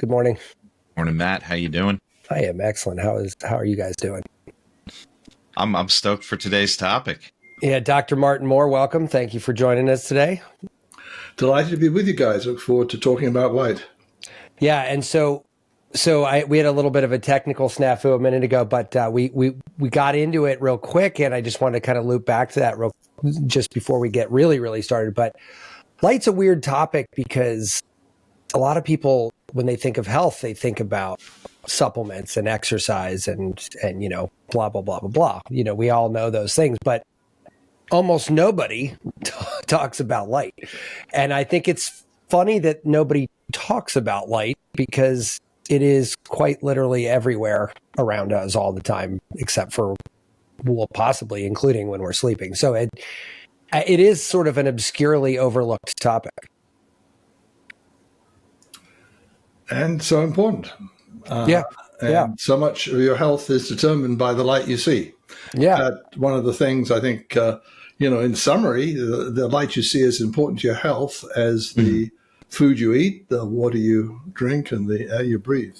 Good morning. Morning, Matt. How you doing? I am excellent. How are you guys doing? I'm stoked for today's topic. Yeah, Dr. Martin Moore, welcome. Thank you for joining us today. Delighted to be with you guys. Look forward to talking about light. Yeah, and we had a little bit of a technical snafu a minute ago, but we got into it real quick, and I just wanted to kind of loop back to that just before we get really started. But light's a weird topic because a lot of people, when they think of health, they think about supplements and exercise and blah blah blah blah blah. We all know those things, but almost nobody talks about light. And I think it's funny that nobody talks about light because it is quite literally everywhere around us all the time, except for, well, possibly including when we're sleeping. So it is sort of an obscurely overlooked topic. And so important. Yeah. So much of your health is determined by the light you see. Yeah. One of the things I think, in summary, the light you see is important to your health as the food you eat, the water you drink, and the air you breathe.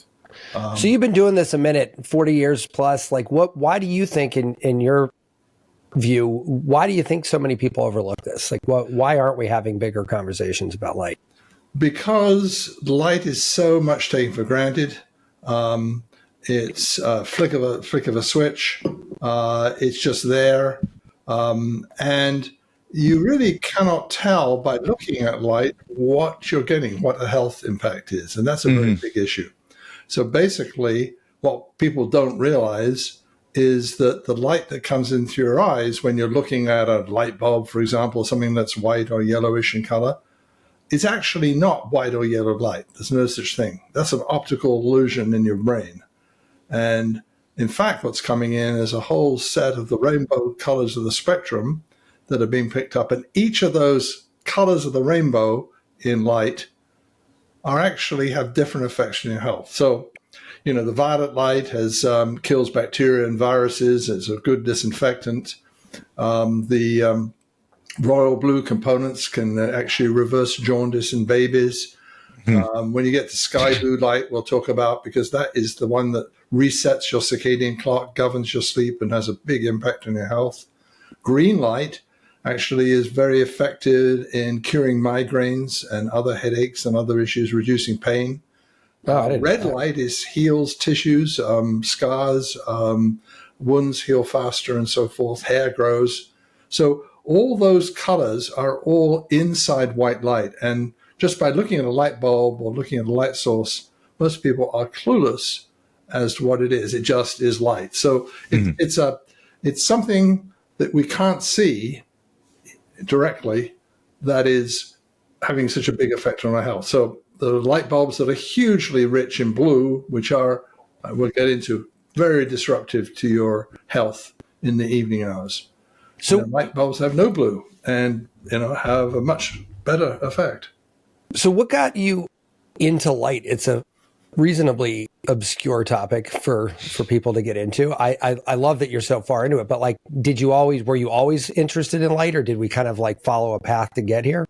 So you've been doing this a minute, 40 years plus. Why do you think in your view, why do you think so many people overlook this? Why aren't we having bigger conversations about light? Because light is so much taken for granted. It's a flick of a switch. It's just there. And you really cannot tell by looking at light what you're getting, what the health impact is. And that's a very big issue. So basically, what people don't realize is that the light that comes into your eyes when you're looking at a light bulb, for example, something that's white or yellowish in color, is actually not white or yellow light. There's no such thing. That's an optical illusion in your brain. And in fact, what's coming in is a whole set of the rainbow colors of the spectrum that are being picked up. And each of those colors of the rainbow in light are actually have different effects on your health. So, the violet light kills bacteria and viruses. It's a good disinfectant. The royal blue components can actually reverse jaundice in babies. When you get to sky blue light, we'll talk about, because that is the one that resets your circadian clock, governs your sleep, and has a big impact on your health. Green light actually is very effective in curing migraines and other headaches and other issues, reducing pain. Red light heals tissues, scars, wounds heal faster, and so forth. Hair grows. So all those colors are all inside white light. And just by looking at a light bulb or looking at a light source, most people are clueless as to what it is. It just is light. So it's something that we can't see directly that is having such a big effect on our health. So the light bulbs that are hugely rich in blue, which are, we'll get into, very disruptive to your health in the evening hours. So light bulbs have no blue and, have a much better effect. So what got you into light? It's a reasonably obscure topic for people to get into. I love that you're so far into it, but were you always interested in light, or did we kind of follow a path to get here?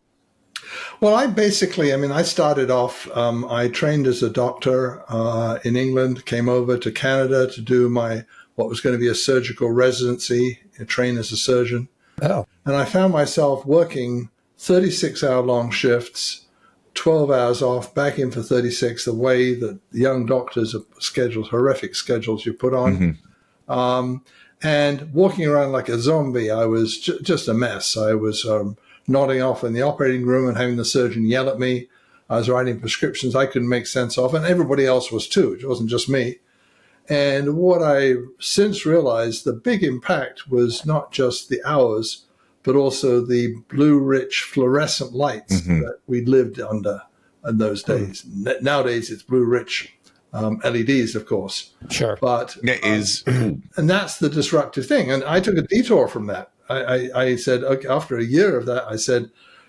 Well, I started off, I trained as a doctor in England, came over to Canada to do what was going to be a surgical residency, train as a surgeon. Oh. And I found myself working 36-hour-long shifts, 12 hours off, back in for 36, the way that young doctors are scheduled, horrific schedules you put on. And walking around like a zombie, I was just a mess. I was nodding off in the operating room and having the surgeon yell at me. I was writing prescriptions I couldn't make sense of, and everybody else was too. It wasn't just me. And what I since realized, the big impact was not just the hours, but also the blue-rich fluorescent lights that we lived under in those days. Nowadays, it's blue-rich LEDs, of course. Sure. But it is. And that's the disruptive thing. And I took a detour from that. I said, okay, after a year of that, I said,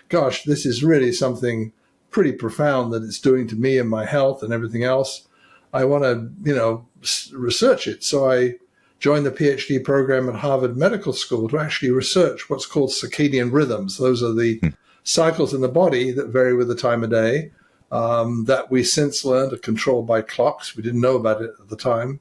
gosh, this is really something pretty profound that it's doing to me and my health and everything else. I want to, research it. So I joined the PhD program at Harvard Medical School to actually research what's called circadian rhythms. Those are the cycles in the body that vary with the time of day. that we since learned are controlled by clocks. We didn't know about it at the time.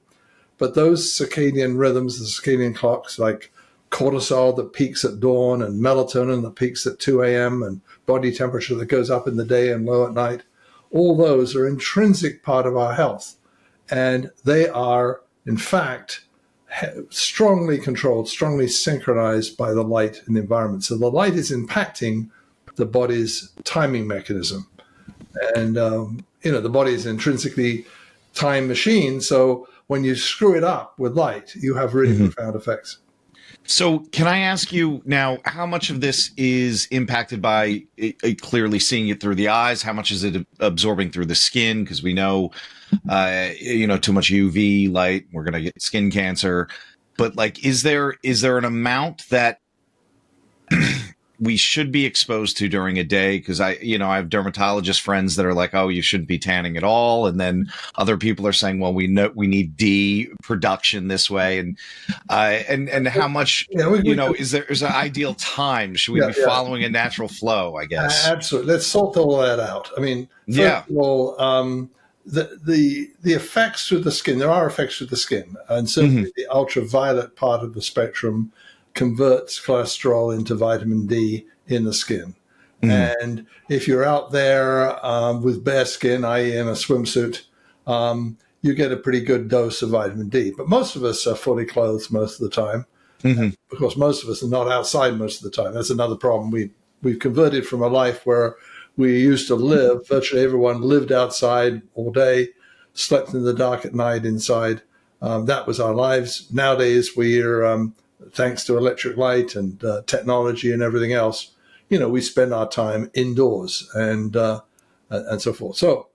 But those circadian rhythms, the circadian clocks, like cortisol that peaks at dawn and melatonin that peaks at 2 a.m. and body temperature that goes up in the day and low at night, all those are intrinsic part of our health. And they are, in fact, strongly controlled, strongly synchronized by the light in the environment. So the light is impacting the body's timing mechanism. And, the body is intrinsically time machine. So when you screw it up with light, you have really profound effects. So can I ask you now, how much of this is impacted by clearly seeing it through the eyes? How much is it absorbing through the skin? Because we know, too much UV light, we're going to get skin cancer. But like, is there an amount that we should be exposed to during a day? Because I have dermatologist friends that are like, oh, you shouldn't be tanning at all. And then other people are saying, well, we need D production this way. And how much, is there an ideal time? Should we be following a natural flow, I guess? Absolutely. Let's sort all that out. I mean, first of all, the effects through the skin, there are effects through the skin. And certainly the ultraviolet part of the spectrum converts cholesterol into vitamin D in the skin. And if you're out there with bare skin, i.e. in a swimsuit, you get a pretty good dose of vitamin D. But most of us are fully clothed most of the time. Of course, most of us are not outside most of the time. That's another problem. We've converted from a life where we used to live, virtually everyone lived outside all day, slept in the dark at night inside. That was our lives. Nowadays, we're thanks to electric light and technology and everything else, we spend our time indoors and so forth. So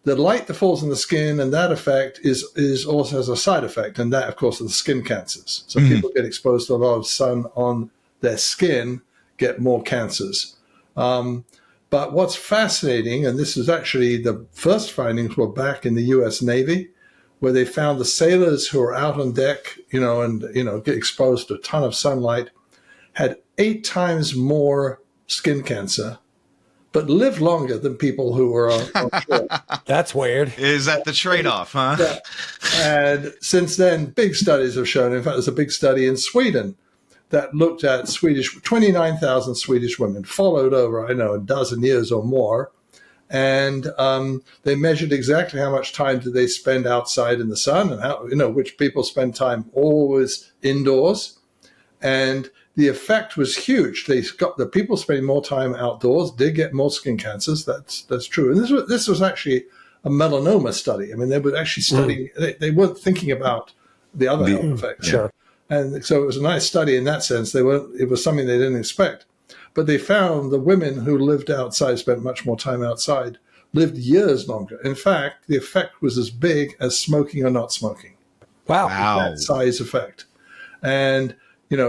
the light that falls on the skin and that effect is also has a side effect, and that, of course, is the skin cancers. So people get exposed to a lot of sun on their skin, get more cancers. But what's fascinating, and this is actually the first findings were back in the U.S. Navy, where they found the sailors who are out on deck, get exposed to a ton of sunlight, had 8 times more skin cancer, but lived longer than people who were on shore. That's weird. Is that the trade-off, huh? Yeah. And since then, big studies have shown, in fact, there's a big study in Sweden that looked at 29,000 Swedish women, followed over, a dozen years or more. And they measured exactly how much time did they spend outside in the sun, and how, which people spend time always indoors. And the effect was huge. They got the people spending more time outdoors did get more skin cancers. That's true. And this was actually a melanoma study. I mean, they were actually studying. They weren't thinking about the other health effects. Sure. And so it was a nice study in that sense. It was something they didn't expect. But they found the women who lived outside, spent much more time outside, lived years longer. In fact, the effect was as big as smoking or not smoking. Wow. That size effect. And,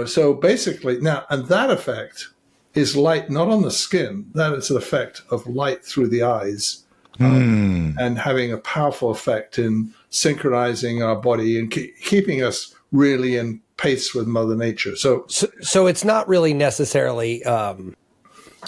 so basically now, and that effect is light not on the skin. That is an effect of light through the eyes and having a powerful effect in synchronizing our body and keeping us really in pace with Mother Nature. So it's not really necessarily.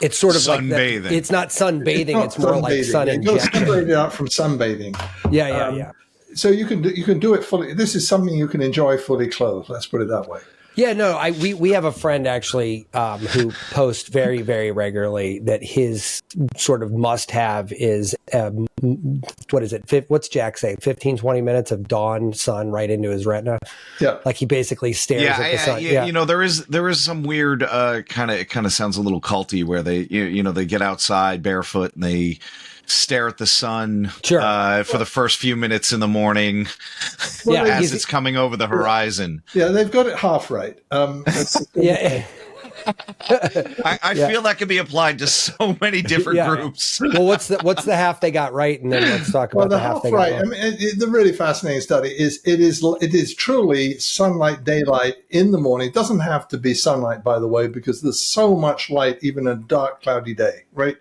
It's sort of sunbathing. Like it's not sunbathing. It's more like sun injection. Separated out from sunbathing. Yeah. So you can do it fully. This is something you can enjoy fully clothed. Let's put it that way. Yeah, no, we have a friend actually who posts very, very regularly that his sort of must-have is, what is it? What's Jack saying? 15, 20 minutes of dawn sun right into his retina? Yeah. Like he basically stares at the sun. Yeah. There is some weird kind of sounds a little culty where they, they get outside barefoot and they stare at the sun for the first few minutes in the morning as it's coming over the horizon. Yeah, they've got it half right. Yeah. I feel that could be applied to so many different groups. Well, what's the half they got right, and then let's talk about the half they got right. wrong. I mean, the really fascinating study is it is truly sunlight, daylight in the morning. It doesn't have to be sunlight, by the way, because there's so much light even in a dark, cloudy day, right?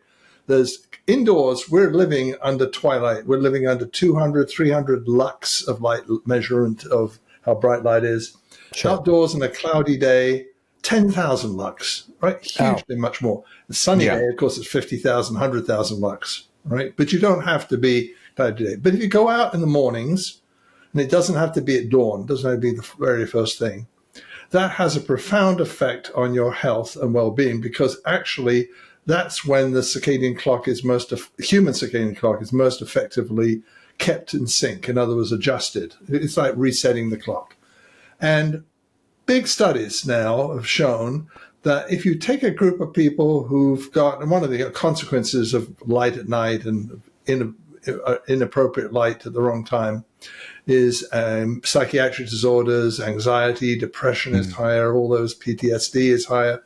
There's indoors, we're living under twilight. We're living under 200, 300 lux of light measurement of how bright light is. Sure. Outdoors on a cloudy day, 10,000 lux, right? Hugely much more. The sunny day, of course, it's 50,000, 100,000 lux. right? But you don't have to be tired today. But if you go out in the mornings, and it doesn't have to be at dawn, it doesn't have to be the very first thing, that has a profound effect on your health and well-being, because actually that's when the human circadian clock is most effectively kept in sync. In other words, adjusted. It's like resetting the clock. And big studies now have shown that if you take a group of people who've got, and one of the consequences of light at night and inappropriate light at the wrong time is psychiatric disorders, anxiety, depression is higher, all those PTSD is higher.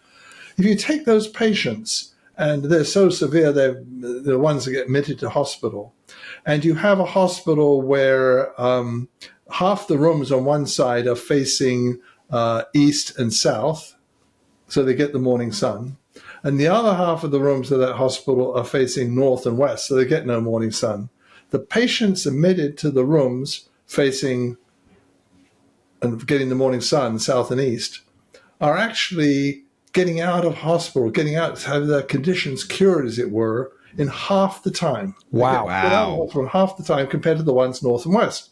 If you take those patients, and they're so severe, they're the ones that get admitted to hospital, and you have a hospital where half the rooms on one side are facing east and south, so they get the morning sun, and the other half of the rooms of that hospital are facing north and west, so they get no morning sun. The patients admitted to the rooms facing and getting the morning sun, south and east, are actually getting out of hospital, getting out to have their conditions cured, as it were, in half the time. Wow. Get out of hospital in half the time compared to the ones north and west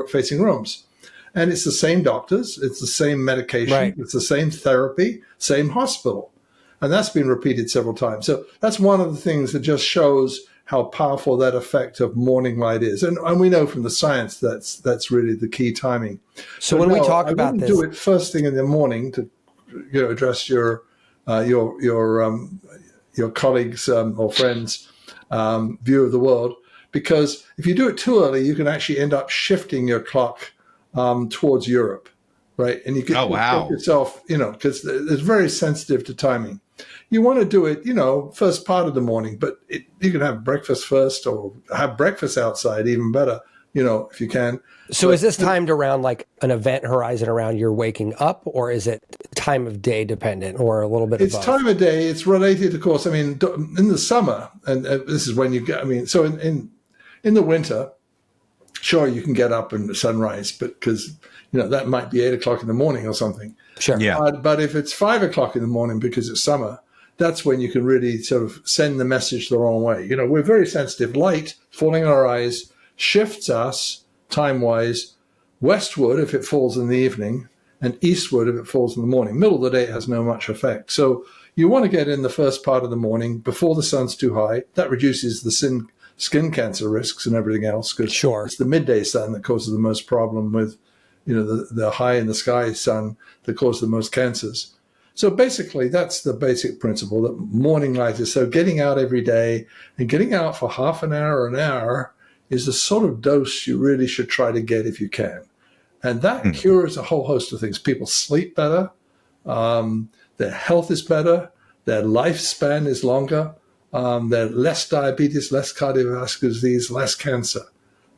facing rooms. And it's the same doctors, it's the same medication, right. It's the same therapy, same hospital. And that's been repeated several times. So that's one of the things that just shows how powerful that effect of morning light is. And we know from the science that's really the key timing. So when we talk about this, do it first thing in the morning to address your colleagues or friends' view of the world, because if you do it too early, you can actually end up shifting your clock towards Europe, right? And you can get yourself, because it's very sensitive to timing. You want to do it, first part of the morning, but you can have breakfast first or have breakfast outside, even better, if you can. So is this timed around like an event horizon around your waking up, or is it time of day dependent, or a little bit of both? It's time of day. It's related, of course. I mean, in the summer, and this is when you get, so in the winter, sure, you can get up and sunrise, but because, that might be 8 o'clock in the morning or something. Sure. Yeah. But if it's 5 o'clock in the morning because it's summer, that's when you can really sort of send the message the wrong way. We're very sensitive. Light falling on our eyes shifts us time-wise westward if it falls in the evening and eastward if it falls in the morning. Middle of the day, it has no much effect. So you want to get in the first part of the morning before the sun's too high. That reduces the skin cancer risks and everything else, because it's the midday sun that causes the most problem with, the high in the sky sun that causes the most cancers. So basically, that's the basic principle, that morning light is, so getting out every day, and getting out for half an hour or an hour is the sort of dose you really should try to get if you can. And that cures a whole host of things. People sleep better, their health is better, their lifespan is longer, there's less diabetes, less cardiovascular disease, less cancer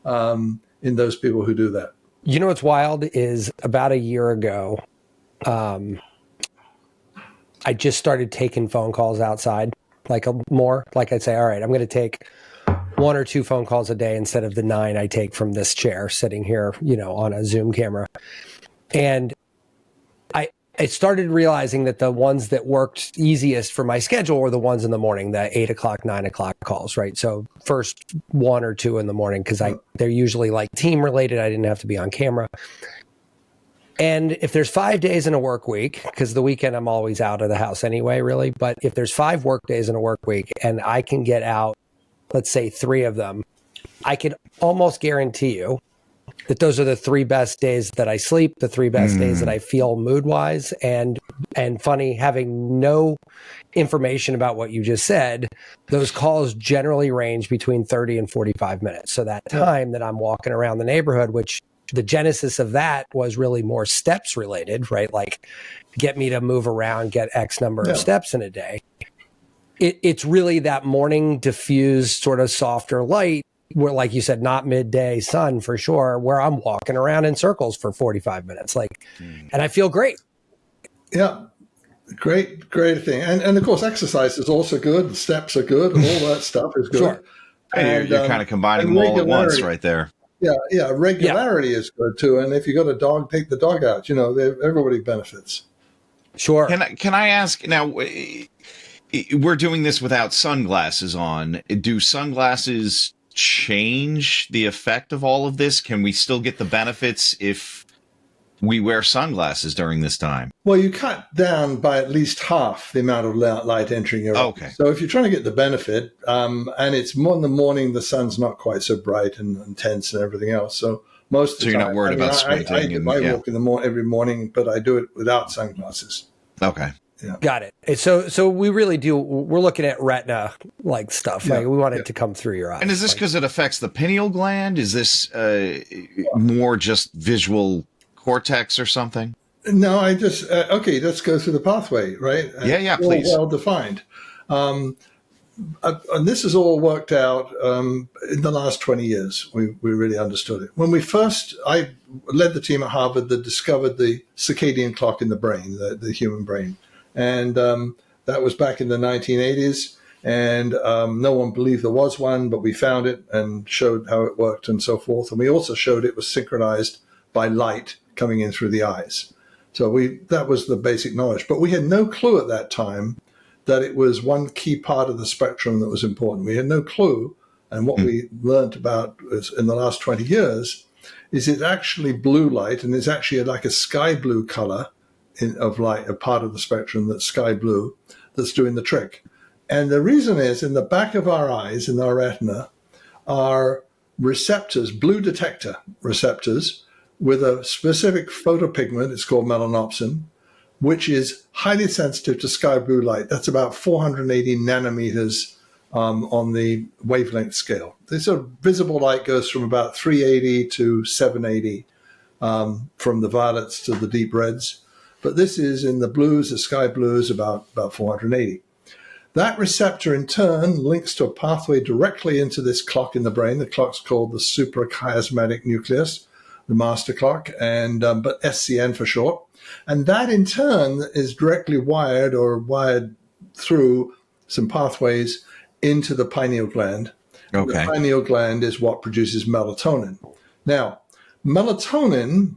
in those people who do that. What's wild is about a year ago, I just started taking phone calls outside, like I'd say, all right, I'm going to take 1 or 2 phone calls a day instead of the 9 I take from this chair sitting here, on a Zoom camera. And I started realizing that the ones that worked easiest for my schedule were the ones in the morning, the 8 o'clock, 9 o'clock calls, right? So first 1 or 2 in the morning, because they're usually like team related. I didn't have to be on camera. And if there's 5 days in a work week, because the weekend I'm always out of the house anyway, really. But if there's 5 work days in a work week and I can get out, let's say 3 of them, I can almost guarantee you that those are the 3 best days that I sleep, the 3 best days that I feel mood wise. And funny, having no information about what you just said, those calls generally range between 30 and 45 minutes. So that time that I'm walking around the neighborhood, which the genesis of that was really more steps related, right? Like get me to move around, get X number of steps in a day. It's really that morning diffused sort of softer light where, like you said, not midday sun for sure, where I'm walking around in circles for 45 minutes, and I feel great. Yeah. Great thing. And of course, exercise is also good. Steps are good. All that stuff is good. Sure. And you're kind of combining them all at once right there. Yeah. Regularity is good too. And if you got a dog, take the dog out. Everybody benefits. Sure. Can I ask now? we're doing this without sunglasses on. Do sunglasses change the effect of all of this? Can we still get the benefits if we wear sunglasses during this time? Well, you cut down by at least half the amount of light entering your eyes. Okay. So if you're trying to get the benefit, and it's more in the morning, the sun's not quite so bright and intense and everything else. So most of the So you're time, not worried about squinting. I walk in the every morning, but I do it without sunglasses. Okay. Yeah. Got it. So we really do. We're looking at retina like stuff. Yeah, Like we want it to come through your eyes. And is this because it affects the pineal gland? Is this more just visual cortex or something? No, I just okay. Let's go through the pathway, right? Yeah, It's all please. well defined, and this is all worked out in the last 20 years. We really understood it when I led the team at Harvard that discovered the circadian clock in the brain, the human brain, and that was back in the 1980s. And no one believed there was one, but we found it and showed how it worked and so forth. And we also showed it was synchronized by light coming in through the eyes. So that was the basic knowledge. But we had no clue at that time that it was one key part of the spectrum that was important. We had no clue. And what we learned about in the last 20 years is it's actually blue light, and it's actually like a sky blue color of light, a part of the spectrum that's sky blue, that's doing the trick. And the reason is in the back of our eyes, in our retina, are receptors, blue detector receptors, with a specific photopigment, it's called melanopsin, which is highly sensitive to sky blue light. That's about 480 nanometers on the wavelength scale. This sort of visible light goes from about 380 to 780 from the violets to the deep reds. But this is in the blues, the sky blues, about 480. That receptor, in turn, links to a pathway directly into this clock in the brain. The clock's called the suprachiasmatic nucleus, the master clock, and but SCN for short. And that, in turn, is directly wired through some pathways into the pineal gland. Okay. The pineal gland is what produces melatonin. Now, melatonin,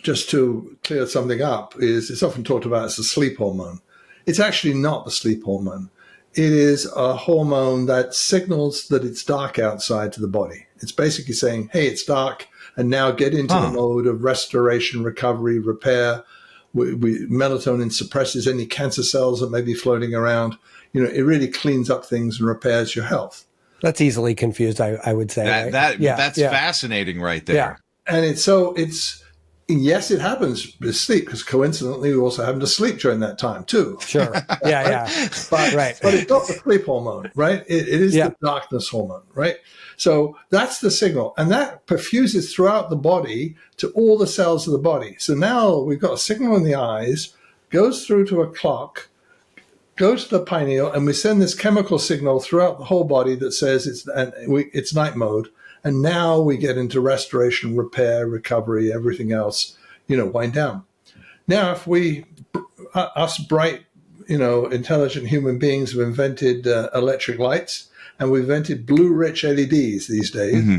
just to clear something up, it's often talked about as the sleep hormone. It's actually not the sleep hormone. It is a hormone that signals that it's dark outside to the body. It's basically saying, hey, it's dark, and now get into the mode of restoration, recovery, repair. Melatonin suppresses any cancer cells that may be floating around. It really cleans up things and repairs your health. That's easily confused, I would say. That's fascinating right there. Yeah. And yes, it happens with sleep, because coincidentally, we also happen to sleep during that time too. Sure. Yeah. But it's not the sleep hormone, right? It is the darkness hormone, right? So that's the signal. And that perfuses throughout the body to all the cells of the body. So now we've got a signal in the eyes, goes through to a clock, goes to the pineal, and we send this chemical signal throughout the whole body that says it's night mode. And now we get into restoration, repair, recovery, everything else, wind down. Now, if us bright, intelligent human beings have invented electric lights, and we've invented blue-rich LEDs these days. Mm-hmm.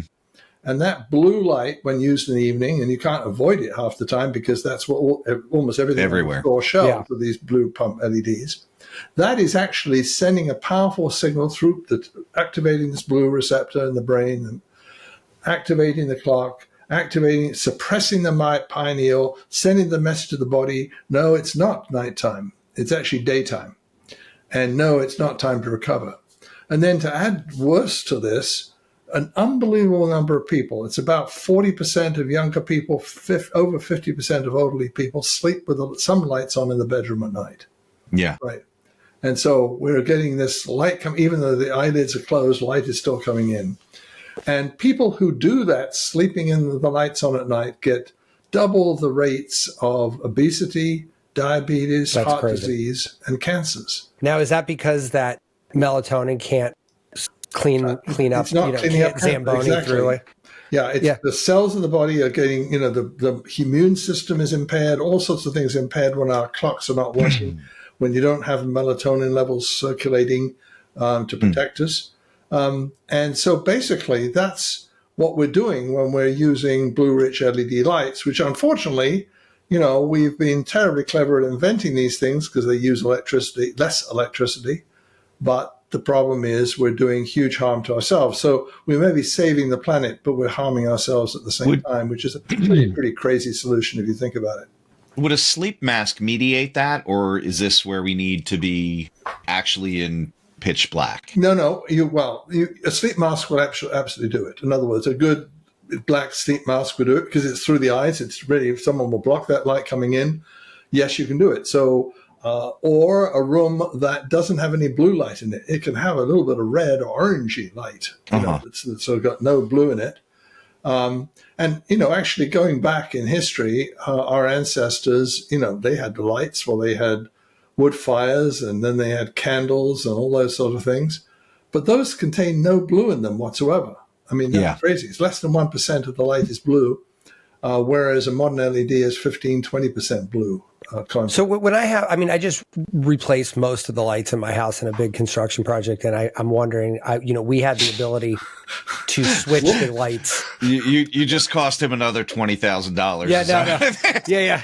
And that blue light, when used in the evening, and you can't avoid it half the time because that's what almost everything everywhere or shelves of these blue pump LEDs. That is actually sending a powerful signal through activating this blue receptor in the brain, and activating the clock, suppressing the pineal, sending the message to the body, no, it's not nighttime. It's actually daytime. And no, it's not time to recover. And then to add worse to this, an unbelievable number of people, it's about 40% of younger people, over 50% of elderly people sleep with some lights on in the bedroom at night. Yeah. Right. And so we're getting this light even though the eyelids are closed, light is still coming in. And people who do that, sleeping in the lights on at night, get double the rates of obesity, diabetes, heart disease, and cancers. Now, is that because that melatonin can't clean up, it's not cleaning up Zamboni through it? Yeah, the cells in the body are getting, the immune system is impaired, all sorts of things impaired when our clocks are not working, when you don't have melatonin levels circulating to protect us. And so basically that's what we're doing when we're using blue-rich LED lights, which unfortunately we've been terribly clever at inventing these things because they use less electricity. But the problem is we're doing huge harm to ourselves. So we may be saving the planet, but we're harming ourselves at the same time, which is a pretty crazy solution if you think about it. Would a sleep mask mediate that, or is this where we need to be actually in pitch black? No. A sleep mask would absolutely do it. In other words, a good black sleep mask would do it because it's through the eyes. It's ready. If someone will block that light coming in, yes, you can do it. So, or a room that doesn't have any blue light in it. It can have a little bit of red or orangey light. It's sort of got no blue in it. Actually going back in history, our ancestors, they had the lights. Well, they had wood fires, and then they had candles and all those sort of things. But those contain no blue in them whatsoever. I mean, that's crazy. It's less than 1% of the light is blue, whereas a modern LED is 15, 20% blue. So when I just replaced most of the lights in my house in a big construction project, and I'm wondering, we had the ability to switch the lights. You just cost him another $20,000. Yeah,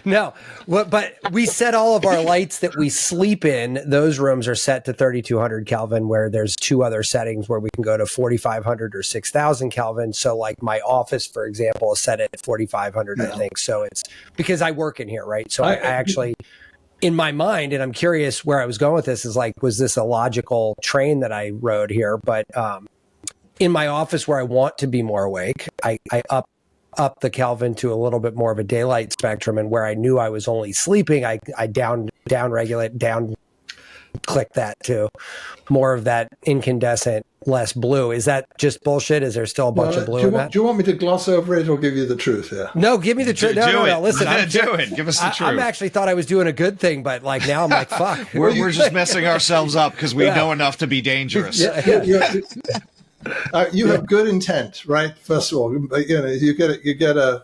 no. But we set all of our lights that we sleep in. Those rooms are set to 3,200 Kelvin, where there's two other settings where we can go to 4,500 or 6,000 Kelvin. So like my office, for example, is set at 4,500, I think. So it's because I work in here, right? So I actually, in my mind, and I'm curious where I was going with this, is like, was this a logical train that I rode here? But in my office where I want to be more awake, I up the Kelvin to a little bit more of a daylight spectrum, and where I knew I was only sleeping, I down click that to more of that incandescent, less blue. Is that just bullshit? Is there still a bunch of blue in that? Do you want me to gloss over it or give you the truth here? No, give me the truth. No. Listen, do it. Give us the truth. I'm actually thought I was doing a good thing, but like now I'm like, fuck. We're just messing ourselves up because we know enough to be dangerous. You have good intent, right? First of all, you get a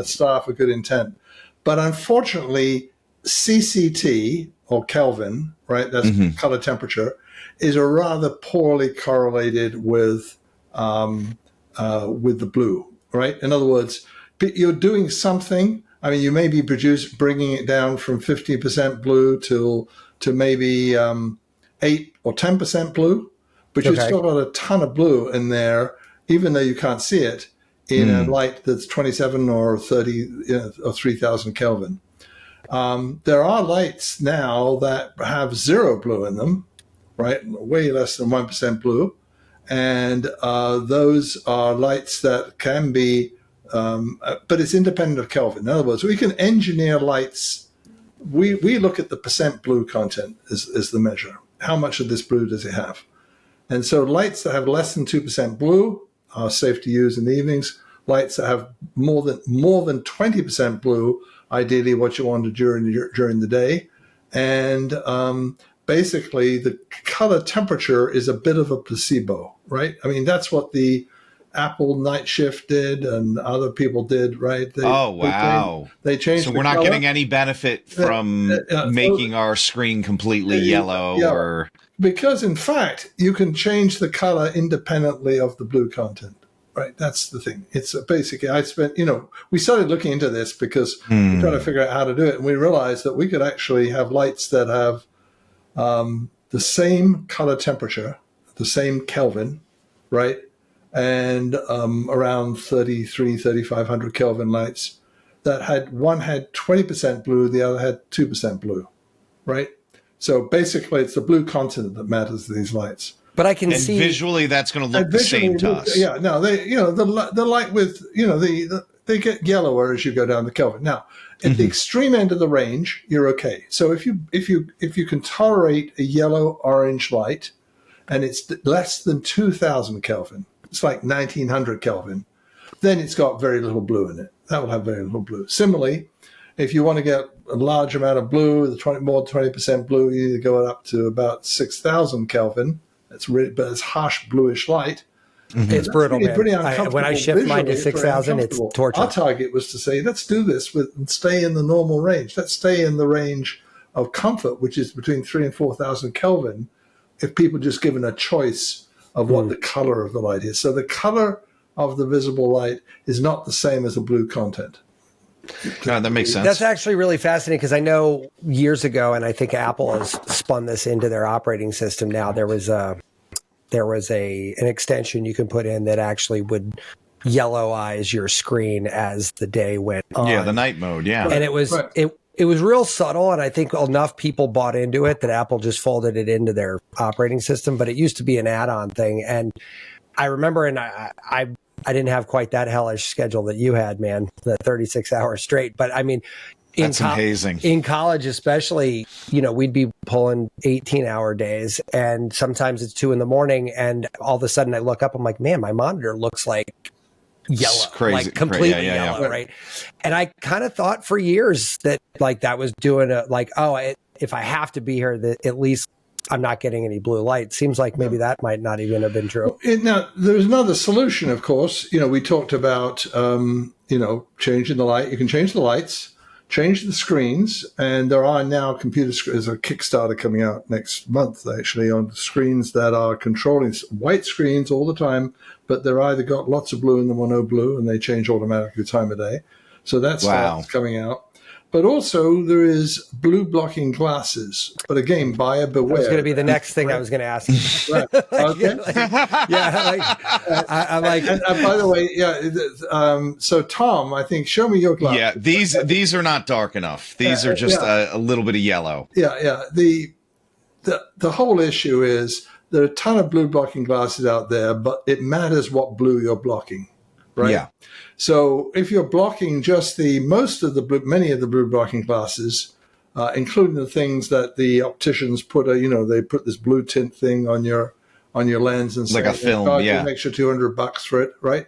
star for good intent, but unfortunately, CCT or Kelvin, right? That's color temperature, is a rather poorly correlated with the blue, right? In other words, you're doing something. I mean, you may be bringing it down from 50% blue to maybe 8 or 10% blue. But you've still got a ton of blue in there, even though you can't see it, in a light that's 27 or 30 or 3,000 Kelvin. There are lights now that have zero blue in them, right? Way less than 1% blue. And those are lights that can be, but it's independent of Kelvin. In other words, we can engineer lights. We look at the percent blue content as the measure. How much of this blue does it have? And so lights that have less than 2% blue are safe to use in the evenings. Lights that have more than 20% blue, ideally what you want to do during the day. And basically the color temperature is a bit of a placebo, right? I mean, that's what the Apple night shift did and other people did, right? They changed. So we're not getting any benefit from making our screen completely yellow or... Because, in fact, you can change the color independently of the blue content, right? That's the thing. It's basically, we started looking into this because we're trying to figure out how to do it. And we realized that we could actually have lights that have the same color temperature, the same Kelvin, right? And around 3,500 Kelvin lights that one had 20% blue, the other had 2% blue, right? So basically, it's the blue content that matters to these lights. But I can see visually that's going to look the same to us. Yeah, no, the light with they get yellower as you go down the Kelvin. Now, at the extreme end of the range, you're okay. So if you can tolerate a yellow orange light, and it's less than 2,000 Kelvin, it's like 1,900 Kelvin, then it's got very little blue in it. That will have very little blue. Similarly, if you want to get a large amount of blue, more than 20% blue, you either go up to about 6,000 Kelvin. But it's harsh bluish light. It's brutal, man. Pretty uncomfortable. When I shift mine to 6,000, it's torture. Our target was to say, let's do this and stay in the normal range. Let's stay in the range of comfort, which is between 3,000 and 4,000 Kelvin, if people just given a choice of what the color of the light is. So the color of the visible light is not the same as the blue content. That makes sense. That's actually really fascinating because I know years ago, and I think Apple has spun this into their operating system now. There was an extension you can put in that actually would yellow eyes your screen as the day went on. Yeah, the night mode. Yeah, and it was it was real subtle, and I think enough people bought into it that Apple just folded it into their operating system. But it used to be an add-on thing, and I remember, and I didn't have quite that hellish schedule that you had, man, the 36 hours straight. But I mean, that's amazing. In college, especially, we'd be pulling 18-hour days, and sometimes it's 2 a.m. and all of a sudden I look up, I'm like, man, my monitor looks like yellow, crazy, like completely yellow, right? And I kind of thought for years that that was doing if I have to be here, that at least I'm not getting any blue light. Seems like maybe that might not even have been true. Now, there's another solution, of course. We talked about, changing the light. You can change the lights, change the screens, and there are now computer screens. There's a Kickstarter coming out next month, actually, on screens that are controlling white screens all the time, but they're either got lots of blue in them or no blue, and they change automatically time of day. So that's coming out. But also there is blue blocking glasses. But again, buyer beware. That was going to be the next thing I was going to ask you. Right. Okay. I'm like. And by the way, so Tom, I think, show me your glasses. Yeah, these are not dark enough. These are just a little bit of yellow. Yeah. The whole issue is there are a ton of blue blocking glasses out there, but it matters what blue you're blocking, right? Yeah. So if you're blocking just many of the blue blocking glasses, including the things that the opticians put, they put this blue tint thing on your lens and like a film, an extra $200 for it, right?